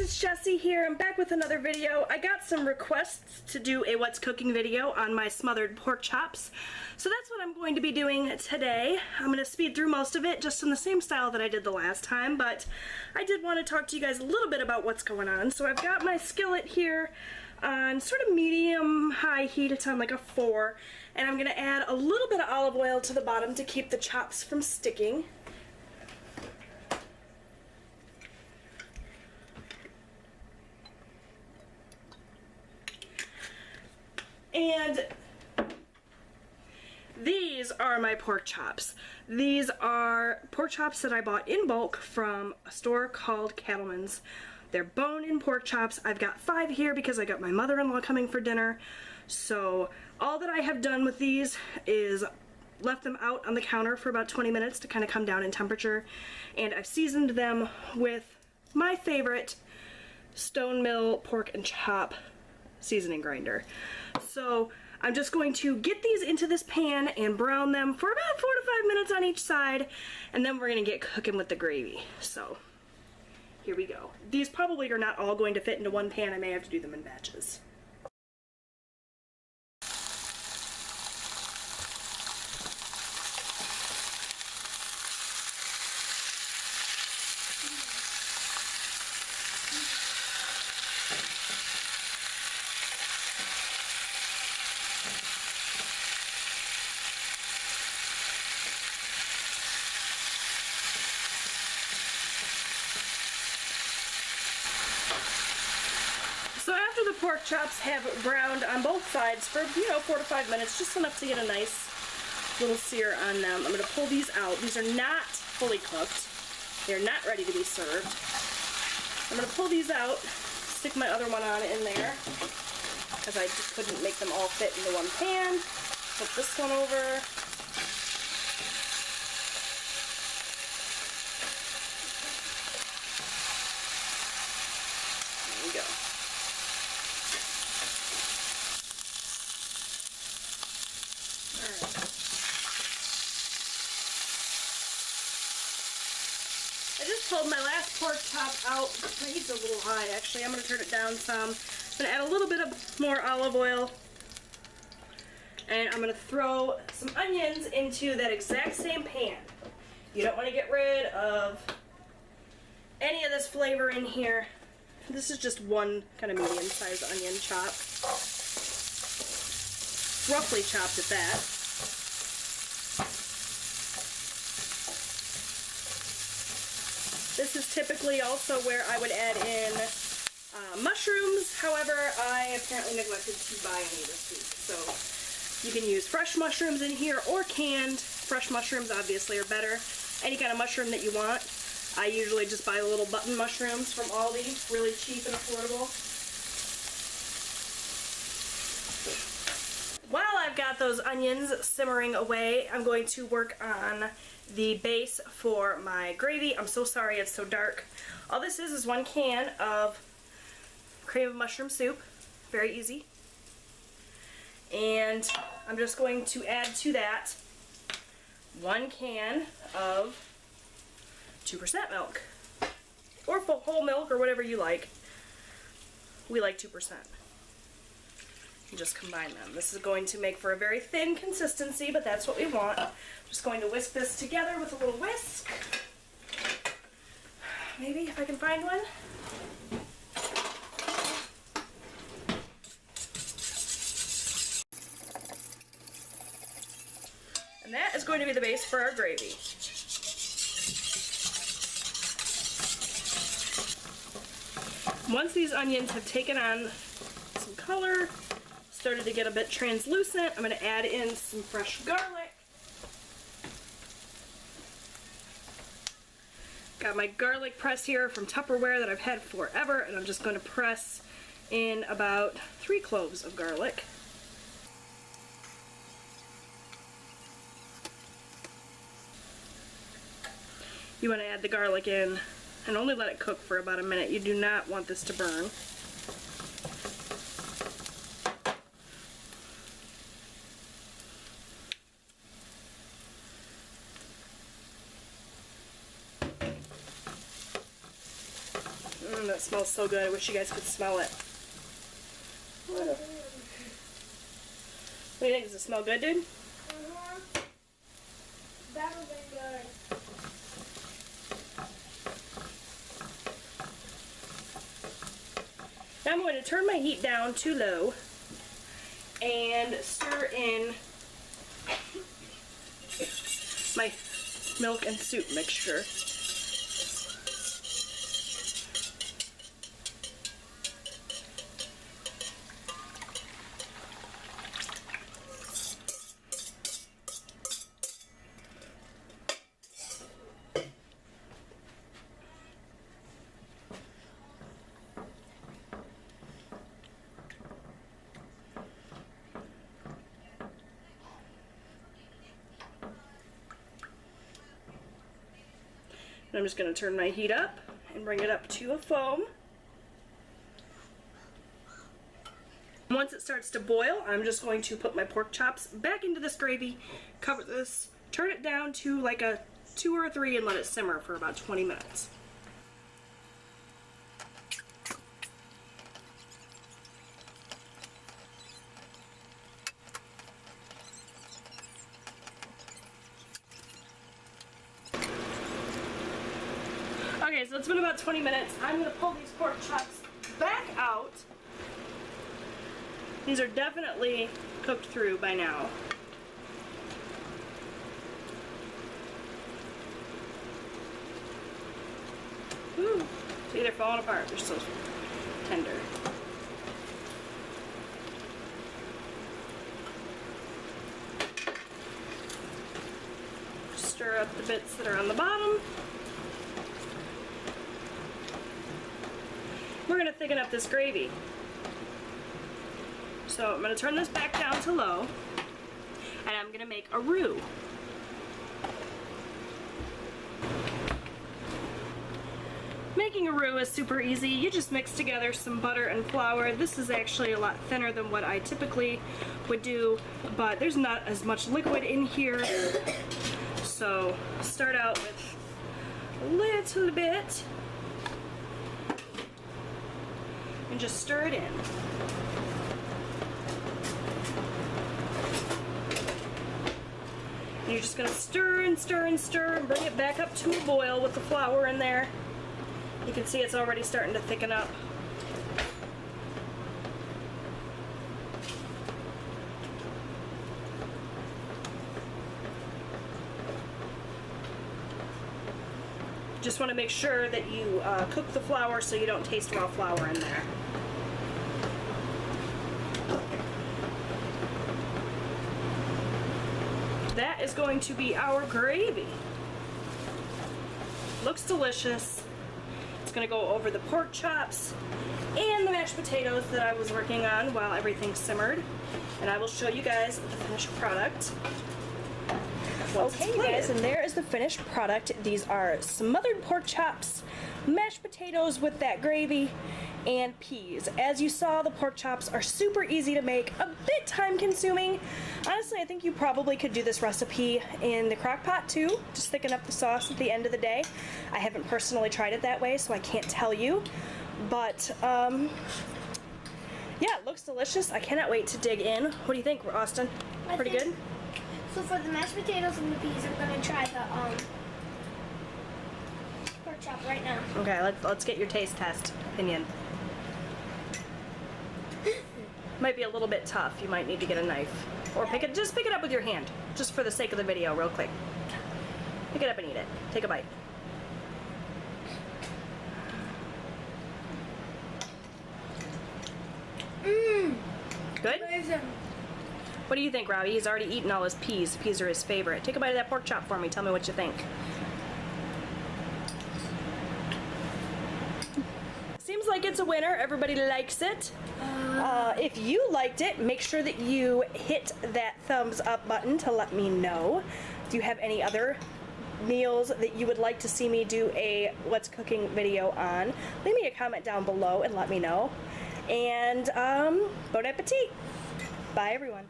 it's Jessie here. I'm back with another video. I got some requests to do a what's cooking video on my smothered pork chops. So that's what I'm going to be doing today. I'm going to speed through most of it just in the same style that I did the last time, but I did want to talk to you guys a little bit about what's going on. So I've got my skillet here on sort of medium-high heat. It's on like a 4, and I'm going to add a little bit of olive oil to the bottom to keep the chops from sticking. And these are my pork chops. These are pork chops that I bought in bulk from a store called Cattleman's. They're bone-in pork chops. I've got 5 here because I got my mother-in-law coming for dinner. So all that I have done with these is left them out on the counter for about 20 minutes to kind of come down in temperature. And I've seasoned them with my favorite Stone Mill pork and chop seasoning grinder. So I'm just going to get these into this pan and brown them for about 4 to 5 minutes on each side, and then we're gonna get cooking with the gravy. So here we go. These probably are not all going to fit into one pan. I may have to do them in batches. So after the pork chops have browned on both sides for, 4 to 5 minutes, just enough to get a nice little sear on them, I'm going to pull these out. These are not fully cooked. They're not ready to be served. I'm going to pull these out, stick my other one on in there, because I just couldn't make them all fit into one pan. Flip this one over. There we go. I just pulled my last pork chop out. My heat's a little high actually. I'm going to turn it down some. I'm going to add a little bit of more olive oil. And I'm going to throw some onions into that exact same pan. You don't want to get rid of any of this flavor in here. This is just one kind of medium-sized onion chop. Roughly chopped at that. This is typically also where I would add in mushrooms. However, I apparently neglected to buy any this week. So you can use fresh mushrooms in here or canned. Fresh mushrooms obviously are better. Any kind of mushroom that you want. I usually just buy little button mushrooms from Aldi. Really cheap and affordable. While I've got those onions simmering away, I'm going to work on the base for my gravy. I'm so sorry it's so dark. All this is 1 can of cream of mushroom soup. Very easy. And I'm just going to add to that 1 can of 2% milk. Or whole milk or whatever you like. We like 2%. And just combine them. This is going to make for a very thin consistency, but that's what we want. I'm just going to whisk this together with a little whisk. Maybe if I can find one. And that is going to be the base for our gravy. Once these onions have taken on some color, started to get a bit translucent, I'm going to add in some fresh garlic. Got my garlic press here from Tupperware that I've had forever, and I'm just going to press in about 3 cloves of garlic. You want to add the garlic in and only let it cook for about a minute. You do not want this to burn. that smells so good. I wish you guys could smell it. What do you think? Does it smell good, dude? Better than good. Now I'm going to turn my heat down to low and stir in my milk and soup mixture. I'm just going to turn my heat up and bring it up to a foam. Once it starts to boil, I'm just going to put my pork chops back into this gravy, cover this, turn it down to like a 2 or 3 and let it simmer for about 20 minutes. Okay, so it's been about 20 minutes. I'm going to pull these pork chops back out. These are definitely cooked through by now. Ooh, see, they're falling apart. They're so tender. Stir up the bits that are on the bottom. We're going to thicken up this gravy. So I'm going to turn this back down to low, and I'm going to make a roux. Making a roux is super easy. You just mix together some butter and flour. This is actually a lot thinner than what I typically would do, but there's not as much liquid in here. So start out with a little bit and just stir it in. You're just going to stir and stir and stir and bring it back up to a boil with the flour in there. You can see it's already starting to thicken up. Just want to make sure that you cook the flour so you don't taste raw flour in there. That is going to be our gravy. Looks delicious. It's going to go over the pork chops and the mashed potatoes that I was working on while everything simmered. And I will show you guys the finished product. Okay, you guys, and there is the finished product. These are smothered pork chops, mashed potatoes with that gravy, and peas. As you saw, the pork chops are super easy to make, a bit time consuming. Honestly, I think you probably could do this recipe in the crock pot too, just thicken up the sauce at the end of the day. I haven't personally tried it that way, so I can't tell you, but yeah, it looks delicious. I cannot wait to dig in. What do you think, Austin? Pretty good? So for the mashed potatoes and the peas, I'm gonna try the pork chop right now. Okay, let's get your taste test opinion. Might be a little bit tough. You might need to get a knife, or just pick it up with your hand, just for the sake of the video, real quick. Pick it up and eat it. Take a bite. Mmm. Good? Amazing. What do you think, Robbie? He's already eaten all his peas. Peas are his favorite. Take a bite of that pork chop for me. Tell me what you think. Seems like it's a winner. Everybody likes it. If you liked it, make sure that you hit that thumbs up button to let me know. Do you have any other meals that you would like to see me do a What's Cooking video on? Leave me a comment down below and let me know. And bon appetit. Bye, everyone.